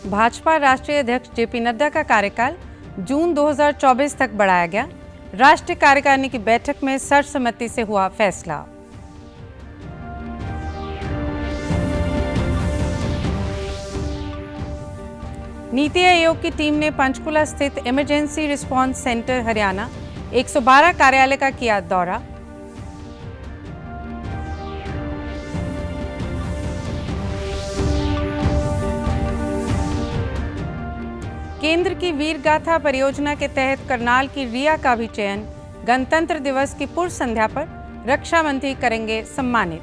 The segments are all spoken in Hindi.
भाजपा राष्ट्रीय अध्यक्ष जेपी नड्डा का कार्यकाल जून 2024 तक बढ़ाया गया। राष्ट्रीय कार्यकारिणी की बैठक में सर्वसम्मति से हुआ फैसला। नीति आयोग की टीम ने पंचकुला स्थित इमरजेंसी रिस्पांस सेंटर हरियाणा 112 कार्यालय का किया दौरा। केंद्र की वीर गाथा परियोजना के तहत करनाल की रिया का भी चयन। गणतंत्र दिवस की पूर्व संध्या पर रक्षा मंत्री करेंगे सम्मानित।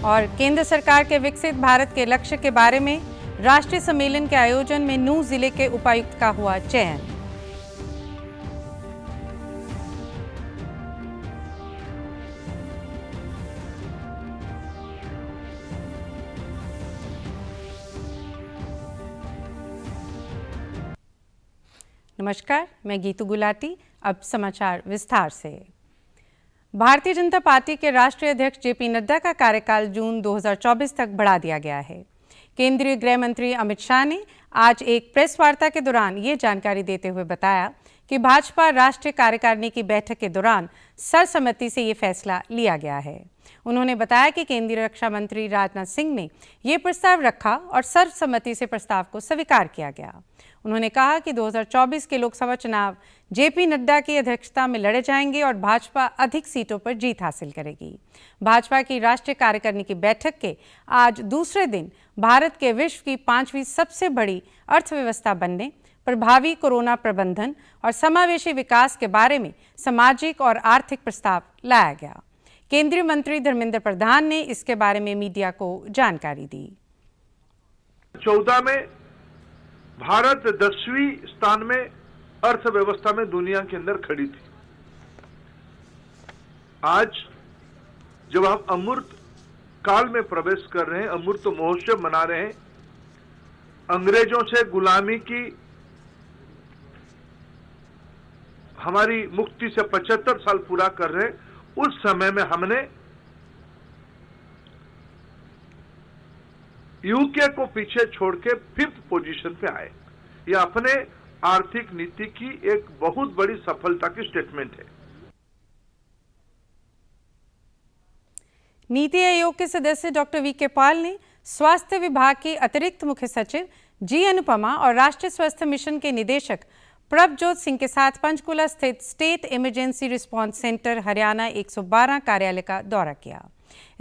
और केंद्र सरकार के विकसित भारत के लक्ष्य के बारे में राष्ट्रीय सम्मेलन के आयोजन में नूंह जिले के उपायुक्त का हुआ चयन। नमस्कार, मैं गीतू गुलाटी। अब समाचार विस्तार से। भारतीय जनता पार्टी के राष्ट्रीय अध्यक्ष जेपी नड्डा का कार्यकाल जून 2024 तक बढ़ा दिया गया है। केंद्रीय गृह मंत्री अमित शाह ने आज एक प्रेस वार्ता के दौरान ये जानकारी देते हुए बताया कि भाजपा राष्ट्रीय कार्यकारिणी की बैठक के दौरान सर्वसम्मति से ये फैसला लिया गया है। उन्होंने बताया कि केंद्रीय रक्षा मंत्री राजनाथ सिंह ने ये प्रस्ताव रखा और सर्वसम्मति से प्रस्ताव को स्वीकार किया गया। उन्होंने कहा कि 2024 के लोकसभा चुनाव जेपी नड्डा की अध्यक्षता में लड़े जाएंगे और भाजपा अधिक सीटों पर जीत हासिल करेगी। भाजपा की राष्ट्रीय कार्यकारिणी की बैठक के आज दूसरे दिन भारत के विश्व की 5वीं सबसे बड़ी अर्थव्यवस्था बनने, प्रभावी कोरोना प्रबंधन और समावेशी विकास के बारे में सामाजिक और आर्थिक प्रस्ताव लाया गया। केंद्रीय मंत्री धर्मेंद्र प्रधान ने इसके बारे में मीडिया को जानकारी दी। 14 में भारत 10वीं स्थान में अर्थव्यवस्था में दुनिया के अंदर खड़ी थी। आज जब हम अमृत काल में प्रवेश कर रहे हैं, अमृत महोत्सव मना रहे हैं, अंग्रेजों से गुलामी की हमारी मुक्ति से 75 साल पूरा कर रहे हैं, उस समय में हमने यूके को पीछे छोड़ के 5th पोजीशन पे आए। यह अपने आर्थिक नीति की एक बहुत बड़ी सफलता की स्टेटमेंट है। नीति आयोग के सदस्य डॉक्टर वी के पॉल ने स्वास्थ्य विभाग की अतिरिक्त मुख्य सचिव जी अनुपमा और राष्ट्रीय स्वास्थ्य मिशन के निदेशक प्रभजोत सिंह के साथ पंचकुला स्थित state emergency response centre Haryana 112 कार्यालय का दौरा किया।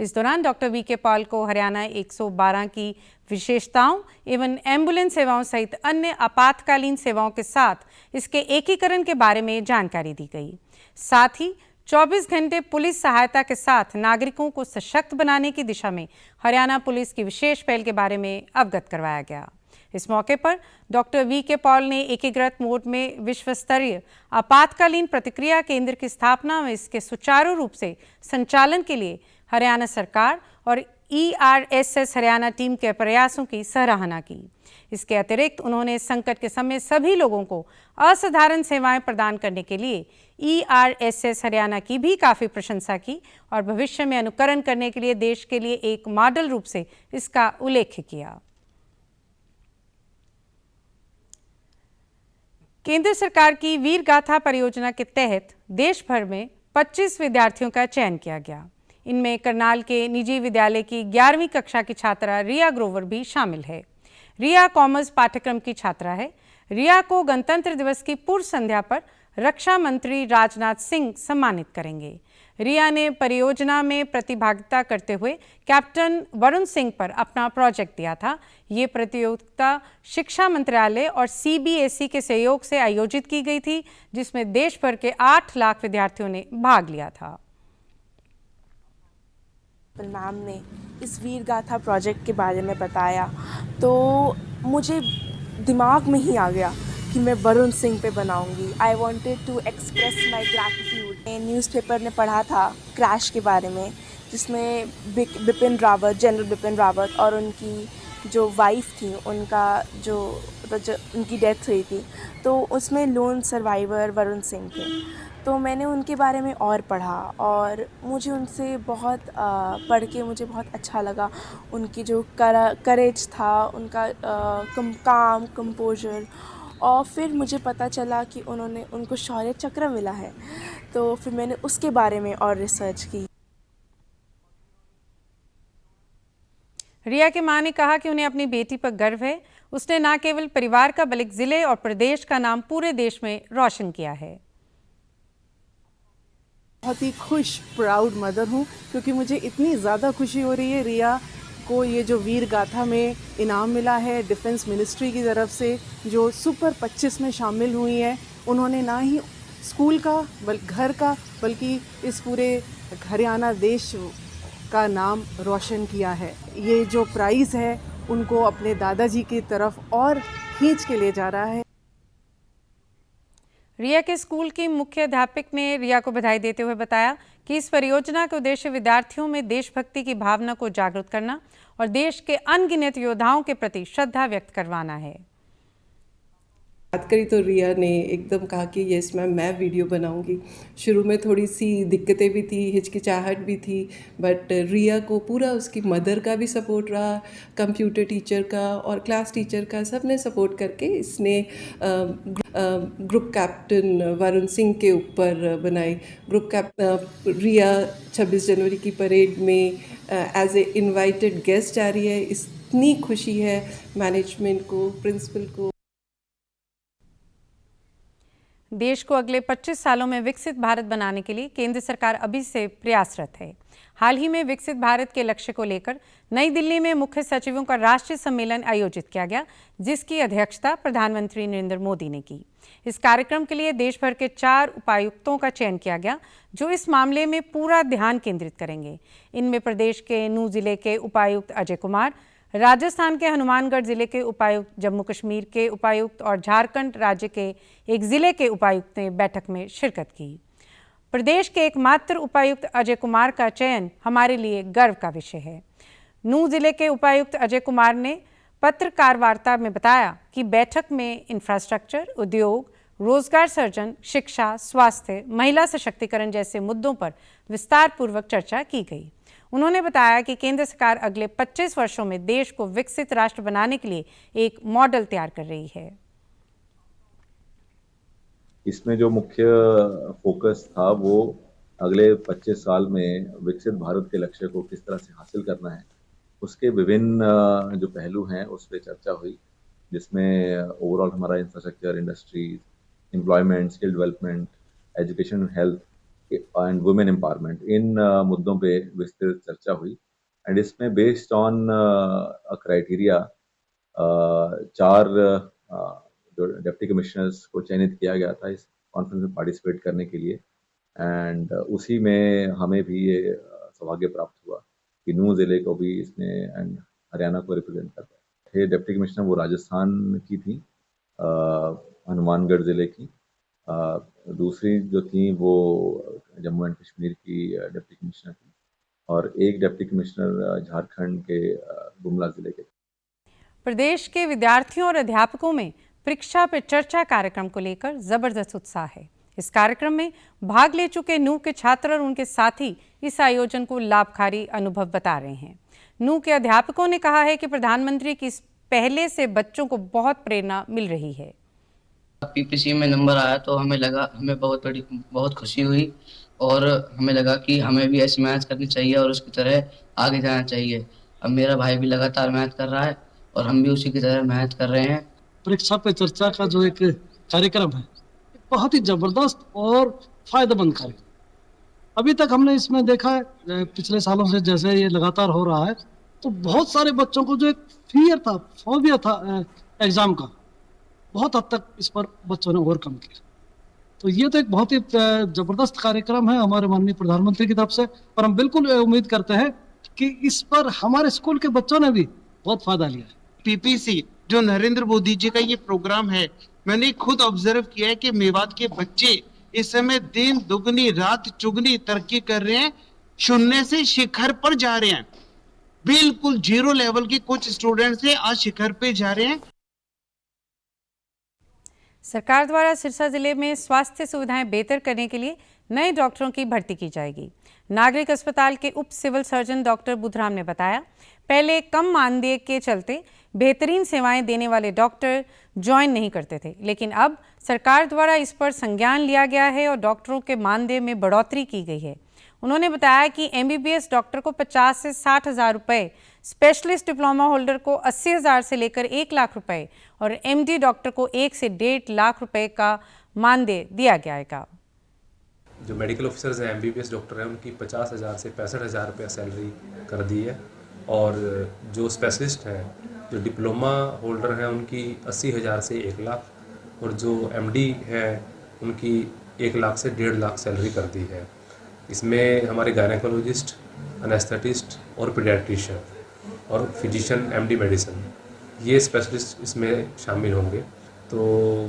इस दौरान डॉक्टर वी के पॉल को हरियाणा 112 की विशेषताओं एवं एम्बुलेंस सेवाओं सहित अन्य आपातकालीन सेवाओं के साथ इसके एकीकरण के बारे में जानकारी दी गई। साथ ही 24 घंटे पुलिस सहायता के साथ नागरिकों को सशक्त बनाने की दिशा में हरियाणा पुलिस की विशेष पहल के बारे में अवगत करवाया गया। इस मौके पर डॉक्टर वी के पॉल ने एकीकृत मोड में विश्व स्तरीय आपातकालीन प्रतिक्रिया केंद्र की स्थापना में इसके सुचारू रूप से संचालन के लिए हरियाणा सरकार और ERSS हरियाणा टीम के प्रयासों की सराहना की। इसके अतिरिक्त उन्होंने संकट के समय सभी लोगों को असाधारण सेवाएं प्रदान करने के लिए ERSS हरियाणा की भी काफ़ी प्रशंसा की और भविष्य में अनुकरण करने के लिए देश के लिए एक मॉडल रूप से इसका उल्लेख किया। केंद्र सरकार की वीर गाथा परियोजना के तहत देश भर में 25 विद्यार्थियों का चयन किया गया। इनमें करनाल के निजी विद्यालय की 11वीं कक्षा की छात्रा रिया ग्रोवर भी शामिल है। रिया कॉमर्स पाठ्यक्रम की छात्रा है। रिया को गणतंत्र दिवस की पूर्व संध्या पर रक्षा मंत्री राजनाथ सिंह सम्मानित करेंगे। रिया ने परियोजना में प्रतिभागिता करते हुए कैप्टन वरुण सिंह पर अपना प्रोजेक्ट दिया था। ये प्रतियोगिता शिक्षा मंत्रालय और CBSE के सहयोग से आयोजित की गई थी, जिसमें देश भर के 8 लाख विद्यार्थियों ने भाग लिया था। मैम ने इस वीर गाथा प्रोजेक्ट के बारे में बताया तो मुझे दिमाग में ही आ गया कि मैं वरुण सिंह पे बनाऊंगी। I wanted to express my gratitude. Newspaper ने पढ़ा था क्रैश के बारे में, जिसमें बिपिन रावत, जनरल बिपिन रावत और उनकी जो वाइफ थी, उनका जो उनकी डेथ हुई थी, तो उसमें लोन सर्वाइवर वरुण सिंह थे। तो मैंने उनके बारे में और पढ़ा और मुझे उनसे बहुत पढ़ के मुझे बहुत अच्छा लगा। उनकी जो करेज था, उनका काम, कंपोज़र, और फिर मुझे पता चला कि उनको शौर्य चक्र मिला है। तो फिर मैंने उसके बारे में और रिसर्च की। रिया की मां ने कहा कि उन्हें अपनी बेटी पर गर्व है। उसने न केवल परिवार का बल्कि जिले और प्रदेश का नाम पूरे देश में रोशन किया है। बहुत ही खुश, प्राउड मदर हूँ, क्योंकि मुझे इतनी ज़्यादा खुशी हो रही है। रिया को ये जो वीर गाथा में इनाम मिला है डिफेंस मिनिस्ट्री की तरफ से, जो सुपर 25 में शामिल हुई है। उन्होंने ना ही स्कूल का घर का बल्कि इस पूरे हरियाणा देश का नाम रोशन किया है। ये जो प्राइज़ है उनको अपने दादाजी की तरफ और खींच के ले जा रहा है। रिया के स्कूल की मुख्य अध्यापक ने रिया को बधाई देते हुए बताया कि इस परियोजना का उद्देश्य विद्यार्थियों में देशभक्ति की भावना को जागृत करना और देश के अनगिनत योद्धाओं के प्रति श्रद्धा व्यक्त करवाना है। बात करी तो रिया ने एकदम कहा कि यस मैम, मैं वीडियो बनाऊंगी। शुरू में थोड़ी सी दिक्कतें भी थी, हिचकिचाहट भी थी, बट रिया को पूरा उसकी मदर का भी सपोर्ट रहा, कंप्यूटर टीचर का और क्लास टीचर का, सब ने सपोर्ट करके इसने ग्रुप कैप्टन वरुण सिंह के ऊपर बनाई। ग्रुप कैप्टन रिया 26 जनवरी की परेड में एज ए इनवाइटेड गेस्ट आ रही है। इतनी खुशी है मैनेजमेंट को, प्रिंसिपल को। देश को अगले 25 सालों में विकसित भारत बनाने के लिए केंद्र सरकार अभी से प्रयासरत है। हाल ही में विकसित भारत के लक्ष्य को लेकर नई दिल्ली में मुख्य सचिवों का राष्ट्रीय सम्मेलन आयोजित किया गया, जिसकी अध्यक्षता प्रधानमंत्री नरेंद्र मोदी ने की। इस कार्यक्रम के लिए देश भर के 4 उपायुक्तों का चयन किया गया, जो इस मामले में पूरा ध्यान केंद्रित करेंगे। इनमें प्रदेश के नूह जिले के उपायुक्त अजय कुमार, राजस्थान के हनुमानगढ़ जिले के उपायुक्त, जम्मू कश्मीर के उपायुक्त और झारखंड राज्य के एक जिले के उपायुक्त ने बैठक में शिरकत की। प्रदेश के एकमात्र उपायुक्त अजय कुमार का चयन हमारे लिए गर्व का विषय है। नूह जिले के उपायुक्त अजय कुमार ने पत्रकार वार्ता में बताया कि बैठक में इंफ्रास्ट्रक्चर, उद्योग, रोजगार सृजन, शिक्षा, स्वास्थ्य, महिला सशक्तिकरण जैसे मुद्दों पर विस्तार पूर्वक चर्चा की गई। उन्होंने बताया कि केंद्र सरकार अगले 25 वर्षों में देश को विकसित राष्ट्र बनाने के लिए एक मॉडल तैयार कर रही है। इसमें जो मुख्य फोकस था वो अगले 25 साल में विकसित भारत के लक्ष्य को किस तरह से हासिल करना है, उसके विभिन्न जो पहलू हैं उस पर चर्चा हुई, जिसमें ओवरऑल हमारा infrastructure, industries, employment, skill development, education, health and women empowerment, इन मुद्दों पे विस्तृत चर्चा हुई। एंड इसमें बेस्ड ऑन अ क्राइटेरिया 4 जो डिप्टी कमिश्नर्स को चयनित किया गया था इस कॉन्फ्रेंस में पार्टिसिपेट करने के लिए। एंड उसी में हमें भी ये सौभाग्य प्राप्त हुआ कि नूह जिले को भी इसने एंड हरियाणा को रिप्रेजेंट कर पाए। डिप्टी कमिश्नर वो राजस्थान की थी, हनुमानगढ़ जिले की। दूसरी जो थी वो जम्मू एंड कश्मीर की डिप्टी कमिश्नर थी, और एक डिप्टी कमिश्नर झारखंड के गुमला जिले के। प्रदेश के विद्यार्थियों और अध्यापकों में परीक्षा पे चर्चा कार्यक्रम को लेकर जबरदस्त उत्साह है। इस कार्यक्रम में भाग ले चुके नूह के छात्र और उनके साथी इस आयोजन को लाभकारी अनुभव बता रहे हैं। नूह के अध्यापकों ने कहा है कि प्रधानमंत्री की इस पहले से बच्चों को बहुत प्रेरणा मिल रही है। पीपीसी में नंबर आया तो हमें बहुत खुशी हुई, और हमें लगा कि हमें भी ऐसी मेहनत करनी चाहिए और उसकी तरह आगे जाना चाहिए। अब मेरा भाई भी लगातार मेहनत कर रहा है और हम भी उसी की तरह मेहनत कर रहे हैं। परीक्षा पे चर्चा का जो एक कार्यक्रम है, बहुत ही जबरदस्त और फायदेमंद कार्यक्रम। अभी तक हमने इसमें देखा है, पिछले सालों से जैसे ये लगातार हो रहा है, तो बहुत सारे बच्चों को जो एक फियर था, फोबिया था एग्जाम का, बहुत हद तक इस पर बच्चों ने ओवरकम किया। तो ये तो एक बहुत ही जबरदस्त कार्यक्रम है हमारे माननीय प्रधानमंत्री की तरफ से, और हम बिल्कुल उम्मीद करते हैं कि इस पर हमारे स्कूल के बच्चों ने भी बहुत फायदा लिया है। पीपीसी जो नरेंद्र मोदी जी का ये प्रोग्राम है, मैंने खुद ऑब्जर्व किया है कि मेवात के बच्चे इस समय दिन दुगनी रात चुगनी तरक्की कर रहे हैं, शून्य से शिखर पर जा रहे हैं। बिल्कुल 0 लेवल के कुछ स्टूडेंट्स से आज शिखर पे जा रहे हैं। सरकार द्वारा सिरसा जिले में स्वास्थ्य सुविधाएं बेहतर करने के लिए नए डॉक्टरों की भर्ती की जाएगी। नागरिक अस्पताल के उप सिविल सर्जन डॉक्टर बुधराम ने बताया, पहले कम मानदेय के चलते बेहतरीन सेवाएं देने वाले डॉक्टर ज्वाइन नहीं करते थे, लेकिन अब सरकार द्वारा इस पर संज्ञान लिया गया है और डॉक्टरों के मानदेय में बढ़ोतरी की गई है। उन्होंने बताया कि MBBS डॉक्टर को 50 से 60 हज़ार रुपये, स्पेशलिस्ट डिप्लोमा होल्डर को 80 हज़ार से लेकर 1 लाख रुपए और MD डॉक्टर को 1 से 1.5 लाख रुपए का मानदेय दिया जाएगा। जो मेडिकल ऑफिसर्स हैं, MBBS डॉक्टर हैं, उनकी 50 हज़ार से 65 हज़ार रुपये सैलरी कर दी है और जो स्पेशलिस्ट हैं, जो डिप्लोमा होल्डर हैं, उनकी 80 हज़ार से 1 लाख और जो MD है उनकी 1 लाख से 1.5 लाख सैलरी कर दी है। इसमें हमारे गायनेकोलॉजिस्ट, एनेस्थेटिस्ट और पीडियाट्रिशियन और फिजिशियन MD मेडिसिन, ये स्पेशलिस्ट इसमें शामिल होंगे। तो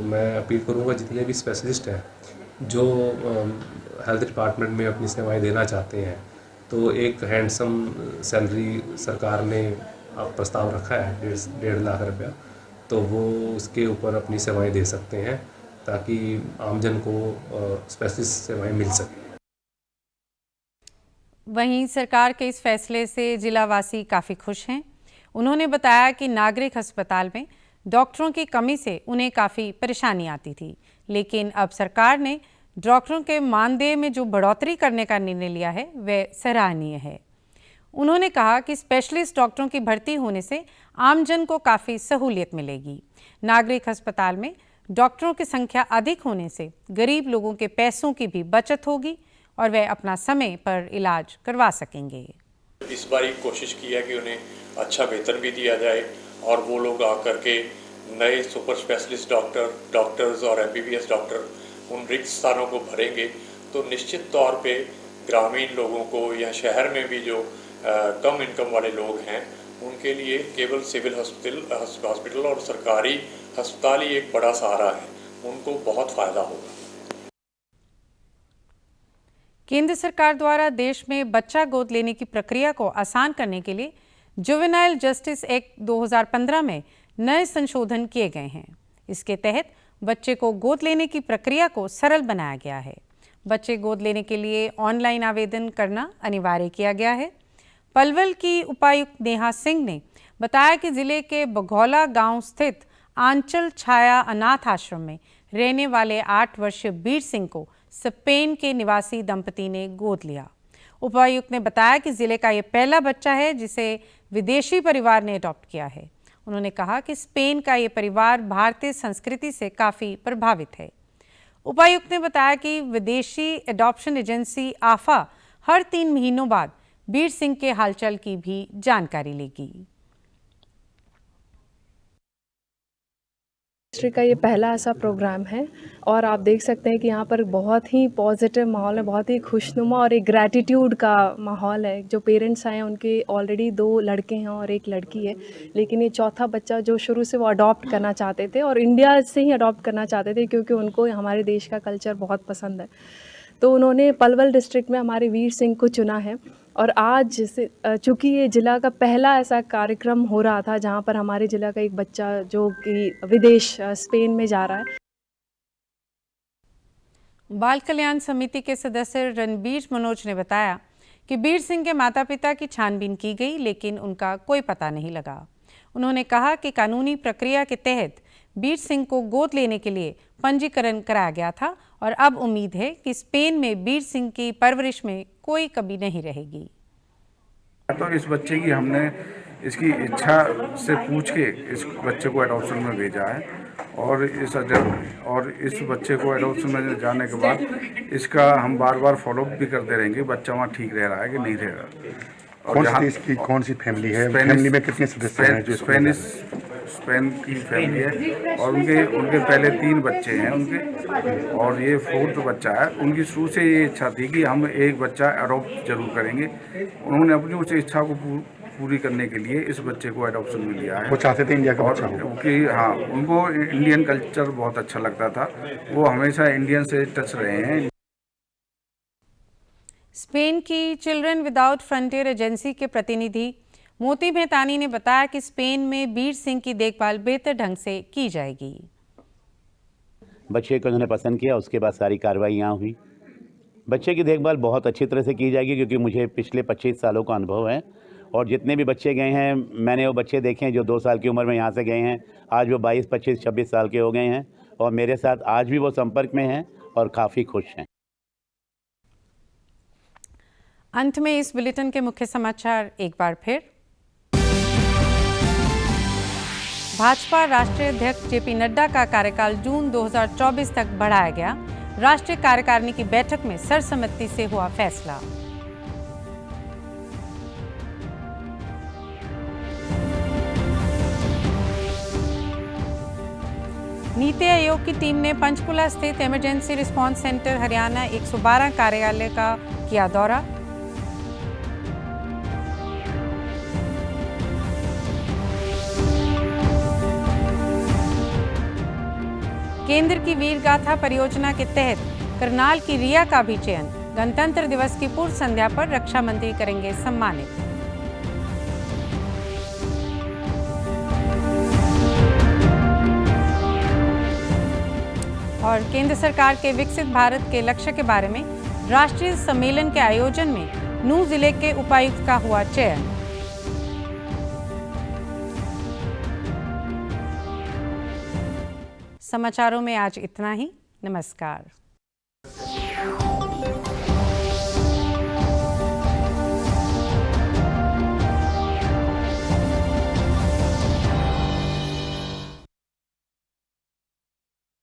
मैं अपील करूँगा जितने भी स्पेशलिस्ट हैं जो हेल्थ डिपार्टमेंट में अपनी सेवाएं देना चाहते हैं, तो एक हैंडसम सैलरी सरकार ने प्रस्ताव रखा है 1.5 लाख रुपया, तो वो उसके ऊपर अपनी सेवाएं दे सकते हैं ताकि आमजन को स्पेशलिस्ट सेवाएं मिल सकें। वहीं सरकार के इस फैसले से जिलावासी काफ़ी खुश हैं। उन्होंने बताया कि नागरिक अस्पताल में डॉक्टरों की कमी से उन्हें काफ़ी परेशानी आती थी, लेकिन अब सरकार ने डॉक्टरों के मानदेय में जो बढ़ोतरी करने का निर्णय लिया है वह सराहनीय है। उन्होंने कहा कि स्पेशलिस्ट डॉक्टरों की भर्ती होने से आमजन को काफ़ी सहूलियत मिलेगी। नागरिक अस्पताल में डॉक्टरों की संख्या अधिक होने से गरीब लोगों के पैसों की भी बचत होगी और वे अपना समय पर इलाज करवा सकेंगे। इस बार एक कोशिश की है कि उन्हें अच्छा वेतन भी दिया जाए और वो लोग आकर के नए सुपर स्पेशलिस्ट डॉक्टर्स और MBBS डॉक्टर उन रिक्त स्थानों को भरेंगे, तो निश्चित तौर पे ग्रामीण लोगों को या शहर में भी जो कम इनकम वाले लोग हैं उनके लिए केवल सिविल हॉस्पिटल और सरकारी अस्पताल ही एक बड़ा सहारा है, उनको बहुत फ़ायदा होगा। केंद्र सरकार द्वारा देश में बच्चा गोद लेने की प्रक्रिया को आसान करने के लिए जुवेनाइल जस्टिस एक्ट 2015 में नए संशोधन किए गए हैं। इसके तहत बच्चे को गोद लेने की प्रक्रिया को सरल बनाया गया है। बच्चे गोद लेने के लिए ऑनलाइन आवेदन करना अनिवार्य किया गया है। पलवल की उपायुक्त नेहा सिंह ने बताया कि जिले के बघौला गांव स्थित आंचल छाया अनाथ आश्रम में रहने वाले 8 वर्षीय बीर सिंह को स्पेन के निवासी दंपति ने गोद लिया। उपायुक्त ने बताया कि जिले का ये पहला बच्चा है जिसे विदेशी परिवार ने अडॉप्ट किया है। उन्होंने कहा कि स्पेन का ये परिवार भारतीय संस्कृति से काफ़ी प्रभावित है। उपायुक्त ने बताया कि विदेशी एडॉप्शन एजेंसी आफा हर 3 महीनों बाद बीर सिंह के हालचाल की भी जानकारी लेगी। मिनिस्ट्री का ये पहला ऐसा प्रोग्राम है और आप देख सकते हैं कि यहाँ पर बहुत ही पॉजिटिव माहौल है, बहुत ही खुशनुमा और एक ग्रैटिट्यूड का माहौल है। जो पेरेंट्स आए हैं उनके ऑलरेडी 2 लड़के हैं और 1 लड़की है, लेकिन ये चौथा बच्चा जो शुरू से वो अडॉप्ट करना चाहते थे और इंडिया से ही अडॉप्ट करना चाहते थे क्योंकि उनको हमारे देश का कल्चर बहुत पसंद है, तो उन्होंने पलवल डिस्ट्रिक्ट में हमारे वीर सिंह को चुना है। और आज चूँकि ये ज़िला का पहला ऐसा कार्यक्रम हो रहा था जहाँ पर हमारे ज़िला का एक बच्चा जो कि विदेश स्पेन में जा रहा है। बाल कल्याण समिति के सदस्य रणबीर मनोज ने बताया कि बीर सिंह के माता पिता की छानबीन की गई, लेकिन उनका कोई पता नहीं लगा। उन्होंने कहा कि कानूनी प्रक्रिया के तहत बीर सिंह को गोद लेने के लिए पंजीकरण कराया गया था और अब उम्मीद है कि स्पेन में बीर सिंह की परवरिश में कोई कमी नहीं रहेगी। तो इस बच्चे की हमने इसकी इच्छा से पूछ के इस बच्चे को एडॉप्शन में भेजा है और इस बच्चे को एडॉप्शन में जाने के बाद इसका हम बार फॉलोअप भी करते रहेंगे, बच्चा वहाँ ठीक रह रहा है कि नहीं रह रहा। और कौन सी फैमिली है? फैमिली में कितने सदस्य हैं? स्पेन की फैमिली है और उनके पहले 3 बच्चे हैं उनके और ये 4th बच्चा है। उनकी शुरू से ये इच्छा थी कि हम एक बच्चा अडॉप्ट जरूर करेंगे। उन्होंने अपनी उस इच्छा को पूरी करने के लिए इस बच्चे को एडॉप्शन में लिया है। वो चाहते थे इंडिया का बच्चा हो। हाँ, उनको इंडियन कल्चर बहुत अच्छा लगता था, वो हमेशा इंडियन से टच रहे हैं। स्पेन की चिल्ड्रन विदाउट फ्रंटियर एजेंसी के प्रतिनिधि मोती मेहतानी ने बताया कि स्पेन में बीर सिंह की देखभाल बेहतर ढंग से की जाएगी। बच्चे को उन्होंने पसंद किया, उसके बाद सारी कार्रवाई यहाँ हुई। बच्चे की देखभाल बहुत अच्छी तरह से की जाएगी, क्योंकि मुझे पिछले 25 सालों का अनुभव है और जितने भी बच्चे गए हैं, मैंने वो बच्चे देखे हैं जो 2 साल की उम्र में यहाँ से गए हैं, आज वो 22, 25, 26 साल के हो गए हैं और मेरे साथ आज भी वो संपर्क में हैं और काफ़ी खुश हैं। अंत में इस बुलेटिन के मुख्य समाचार एक बार फिर। भाजपा राष्ट्रीय अध्यक्ष जेपी नड्डा का कार्यकाल जून 2024 तक बढ़ाया गया। राष्ट्रीय कार्यकारिणी की बैठक में सर्वसम्मति से हुआ फैसला। नीति आयोग की टीम ने पंचकुला स्थित इमरजेंसी रिस्पांस सेंटर हरियाणा 112 कार्यालय का किया दौरा। केंद्र की वीर गाथा परियोजना के तहत करनाल की रिया का भी चयन। गणतंत्र दिवस की पूर्व संध्या पर रक्षा मंत्री करेंगे सम्मानित। और केंद्र सरकार के विकसित भारत के लक्ष्य के बारे में राष्ट्रीय सम्मेलन के आयोजन में नूंह जिले के उपायुक्त का हुआ चयन। समाचारों में आज इतना ही। नमस्कार।